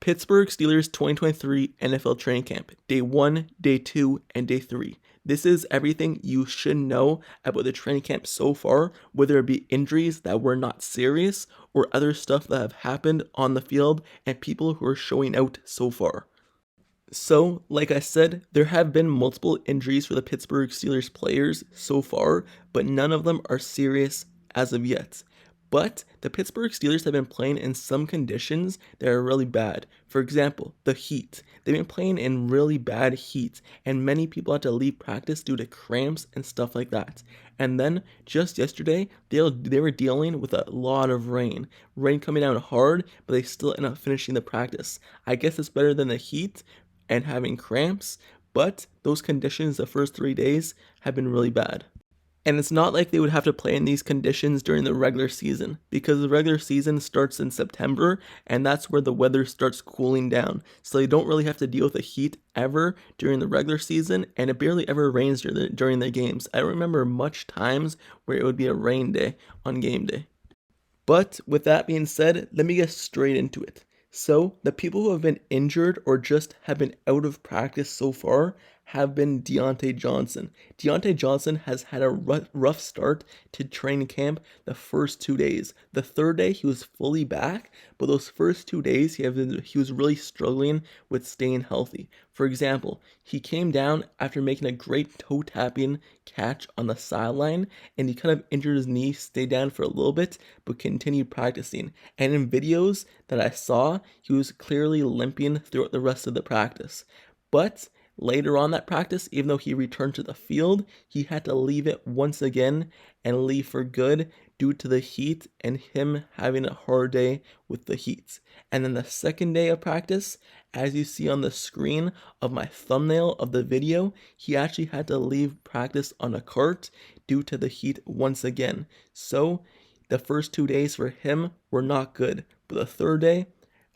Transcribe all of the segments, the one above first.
Pittsburgh Steelers 2023 NFL Training Camp, Day 1, Day 2, and Day 3. This is everything you should know about the training camp so far, whether it be injuries that were not serious or other stuff that have happened on the field and people who are showing out so far. So, like I said, there have been multiple injuries for the Pittsburgh Steelers players so far, but none of them are serious as of yet. But the Pittsburgh Steelers have been playing in some conditions that are really bad. For example, the heat. They've been playing in really bad heat, and many people had to leave practice due to cramps and stuff like that. And then, just yesterday, they were dealing with a lot of rain. Rain coming down hard, but they still end up finishing the practice. I guess it's better than the heat and having cramps, but those conditions the first 3 days have been really bad. And it's not like they would have to play in these conditions during the regular season, because the regular season starts in September, and that's where the weather starts cooling down. So they don't really have to deal with the heat ever during the regular season, and it barely ever rains during their games. I don't remember much times where it would be a rain day on game day. But with that being said, let me get straight into it. So the people who have been injured or just have been out of practice so far have been Diontae Johnson. Diontae Johnson has had a rough start to training camp the first 2 days. The third day he was fully back, but those first 2 days he was really struggling with staying healthy. For example, he came down after making a great toe tapping catch on the sideline, and he kind of injured his knee, stayed down for a little bit, but continued practicing. And in videos that I saw, he was clearly limping throughout the rest of the practice. But later on that practice, even though he returned to the field, he had to leave it once again and leave for good due to the heat and him having a hard day with the heat. And then the second day of practice, as you see on the screen of my thumbnail of the video, he actually had to leave practice on a cart due to the heat once again. So the first 2 days for him were not good, but the third day,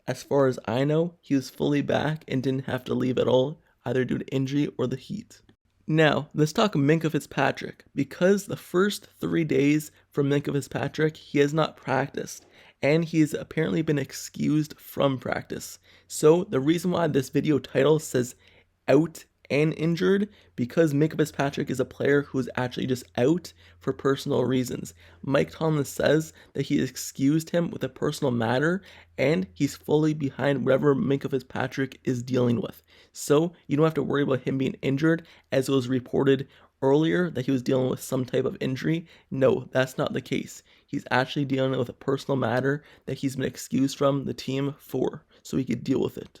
as far as I know, he was fully back and didn't have to leave at all, either due to injury or the heat. Now, let's talk Minkah Fitzpatrick, because the first 3 days for Minkah Fitzpatrick, he has not practiced, and he has apparently been excused from practice. So the reason why this video title says out and injured, because Minkah Fitzpatrick is a player who is actually just out for personal reasons. Mike Tomlin says that he excused him with a personal matter, and he's fully behind whatever Minkah Fitzpatrick is dealing with. So you don't have to worry about him being injured, as it was reported earlier that he was dealing with some type of injury. No, that's not the case. He's actually dealing with a personal matter that he's been excused from the team for, so he could deal with it.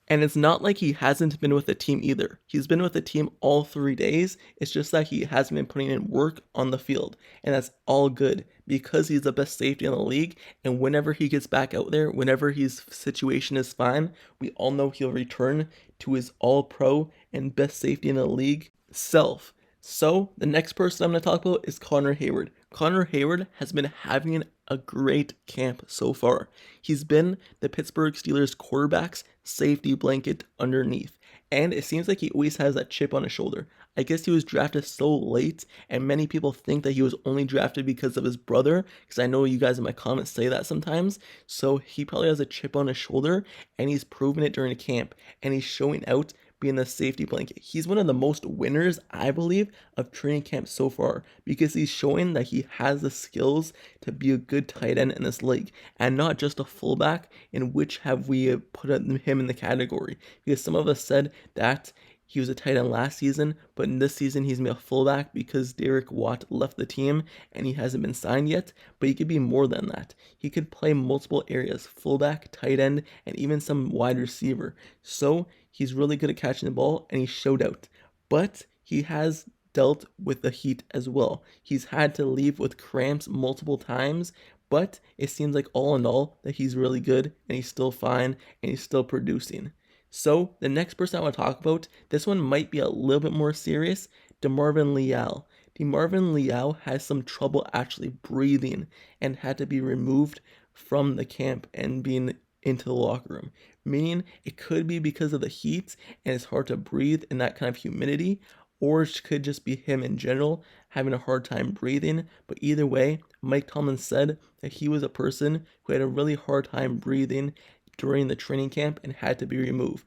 And it's not like he hasn't been with the team either. He's been with the team all 3 days. It's just that he hasn't been putting in work on the field. And that's all good, because he's the best safety in the league. And whenever he gets back out there, whenever his situation is fine, we all know he'll return to his all-pro and best safety in the league self. So the next person I'm going to talk about is Conor Hayward. Conor Hayward has been having a great camp so far. He's been the Pittsburgh Steelers quarterback's safety blanket underneath, and it seems like he always has that chip on his shoulder. I guess he was drafted so late, and many people think that he was only drafted because of his brother, because I know you guys in my comments say that sometimes. So he probably has a chip on his shoulder, and he's proven it during the camp, and he's showing out being the safety blanket. He's one of the most winners, I believe, of training camp so far, because he's showing that he has the skills to be a good tight end in this league, and not just a fullback, in which have we put him in the category. Because some of us said that he was a tight end last season, but in this season he's going to be a fullback because Derek Watt left the team and he hasn't been signed yet. But he could be more than that. He could play multiple areas, fullback, tight end, and even some wide receiver. So he's really good at catching the ball, and he showed out. But he has dealt with the heat as well. He's had to leave with cramps multiple times, but it seems like all in all that he's really good, and he's still fine, and he's still producing. So the next person I want to talk about, this one might be a little bit more serious, DeMarvin Leal. DeMarvin Leal has some trouble actually breathing and had to be removed from the camp and being into the locker room, meaning it could be because of the heat and it's hard to breathe in that kind of humidity, or it could just be him in general having a hard time breathing. But either way, Mike Tomlin said that he was a person who had a really hard time breathing during the training camp and had to be removed.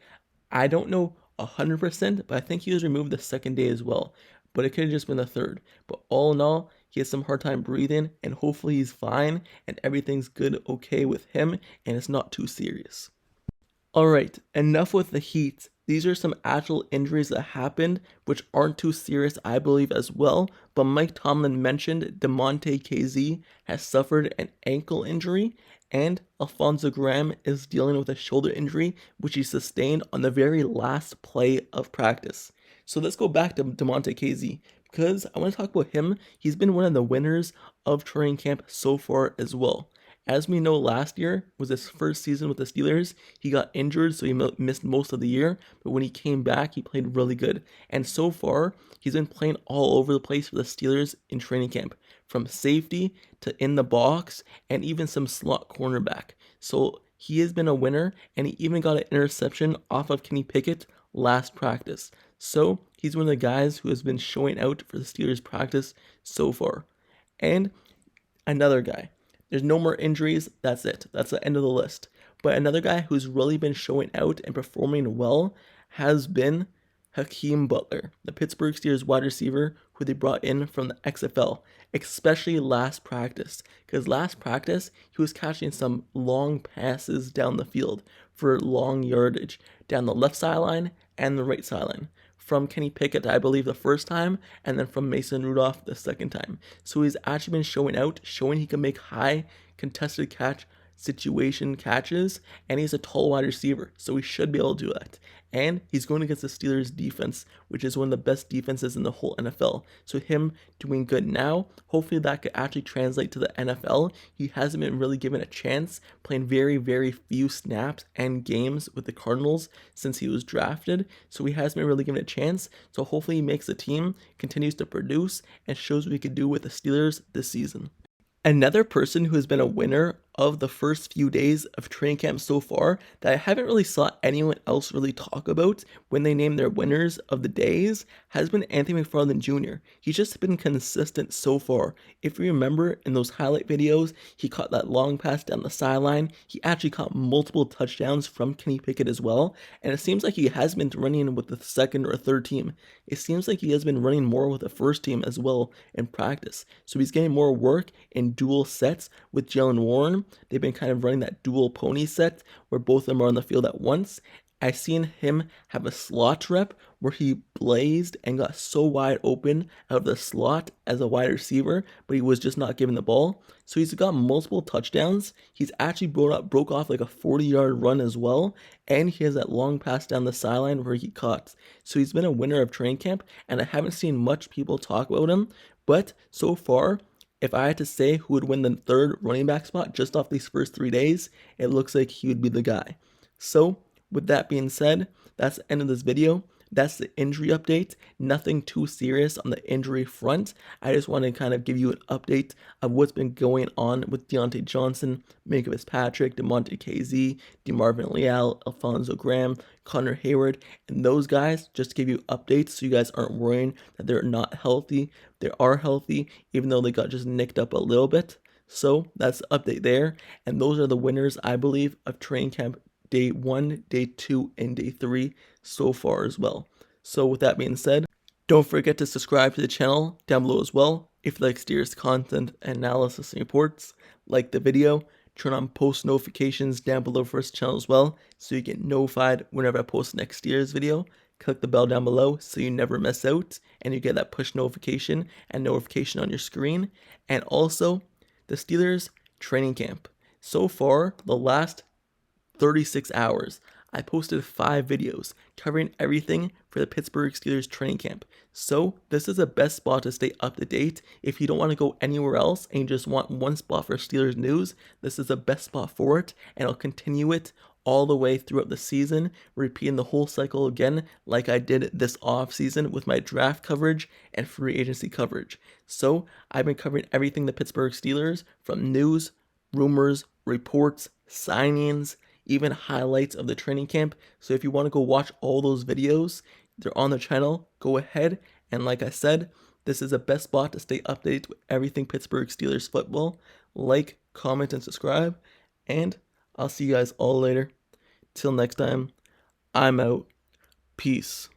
I don't know 100%, but I think he was removed the second day as well. But it could have just been the third. But all in all, he has some hard time breathing, and hopefully he's fine and everything's good, okay with him, and it's not too serious. Alright, enough with the Heat. These are some actual injuries that happened, which aren't too serious, I believe, as well. But Mike Tomlin mentioned Damontae Kazee has suffered an ankle injury, and Alfonzo Graham is dealing with a shoulder injury, which he sustained on the very last play of practice. So let's go back to Damontae Kazee, because I want to talk about him. He's been one of the winners of training camp so far as well. As we know, last year was his first season with the Steelers. He got injured, so he missed most of the year. But when he came back, he played really good. And so far, he's been playing all over the place for the Steelers in training camp, from safety to in the box and even some slot cornerback. So he has been a winner, and he even got an interception off of Kenny Pickett last practice. So he's one of the guys who has been showing out for the Steelers practice so far. And another guy. There's no more injuries. That's it. That's the end of the list. But another guy who's really been showing out and performing well has been Hakeem Butler, the Pittsburgh Steelers wide receiver who they brought in from the XFL, especially last practice. Because last practice, he was catching some long passes down the field for long yardage, down the left sideline and the right sideline. From Kenny Pickett, I believe, the first time, and then from Mason Rudolph the second time. So he's actually been showing out, showing he can make high contested catch situation catches, and he's a tall wide receiver, so he should be able to do that. And he's going against the Steelers defense, which is one of the best defenses in the whole NFL. So him doing good now, hopefully that could actually translate to the NFL. He hasn't been really given a chance, playing very, very few snaps and games with the Cardinals since he was drafted. So he hasn't been really given a chance. So hopefully he makes the team, continues to produce, and shows what he could do with the Steelers this season. Another person who has been a winner of the first few days of training camp so far that I haven't really saw anyone else really talk about when they name their winners of the days has been Anthony McFarland Jr. He's just been consistent so far. If you remember in those highlight videos, he caught that long pass down the sideline. He actually caught multiple touchdowns from Kenny Pickett as well. And it seems like he has been running with the second or third team. It seems like he has been running more with the first team as well in practice. So he's getting more work in dual sets with Jalen Warren. They've been kind of running that dual pony set where both of them are on the field at once. I seen him have a slot rep where he blazed and got so wide open out of the slot as a wide receiver, but he was just not given the ball. So he's got multiple touchdowns. He's actually broke off like a 40-yard run as well, and he has that long pass down the sideline where he caught. So he's been a winner of training camp, and I haven't seen much people talk about him, but so far, if I had to say who would win the third running back spot just off these first 3 days, it looks like he would be the guy. So, with that being said, that's the end of this video. That's the injury update. Nothing too serious on the injury front. I just want to kind of give you an update of what's been going on with Diontae Johnson, Minkah Fitzpatrick, Demonte Casey, DeMarvin Leal, Alfonzo Graham, Conor Hayward, and those guys, just to give you updates so you guys aren't worrying that they're not healthy. They are healthy, even though they got just nicked up a little bit. So that's the update there. And those are the winners, I believe, of training camp day 1, day 2, and day 3 so far as well. So with that being said, don't forget to subscribe to the channel down below as well. If you like Steelers content, analysis, and reports, like the video, turn on post notifications down below for this channel as well, so you get notified whenever I post the next Steelers video. Click the bell down below so you never miss out, and you get that push notification and notification on your screen. And also, the Steelers training camp. So far, the last 36 hours, I posted 5 videos covering everything for the Pittsburgh Steelers training camp. So this is the best spot to stay up to date. If you don't want to go anywhere else and you just want one spot for Steelers news, this is the best spot for it, and I'll continue it all the way throughout the season, repeating the whole cycle again like I did this off season with my draft coverage and free agency coverage. So I've been covering everything the Pittsburgh Steelers, from news, rumors, reports, signings, even highlights of the training camp. So if you want to go watch all those videos, they're on the channel. Go ahead, and like I said, this is the best spot to stay updated with everything Pittsburgh Steelers football. Like, comment, and subscribe, and I'll see you guys all later. Till next time, I'm out. Peace.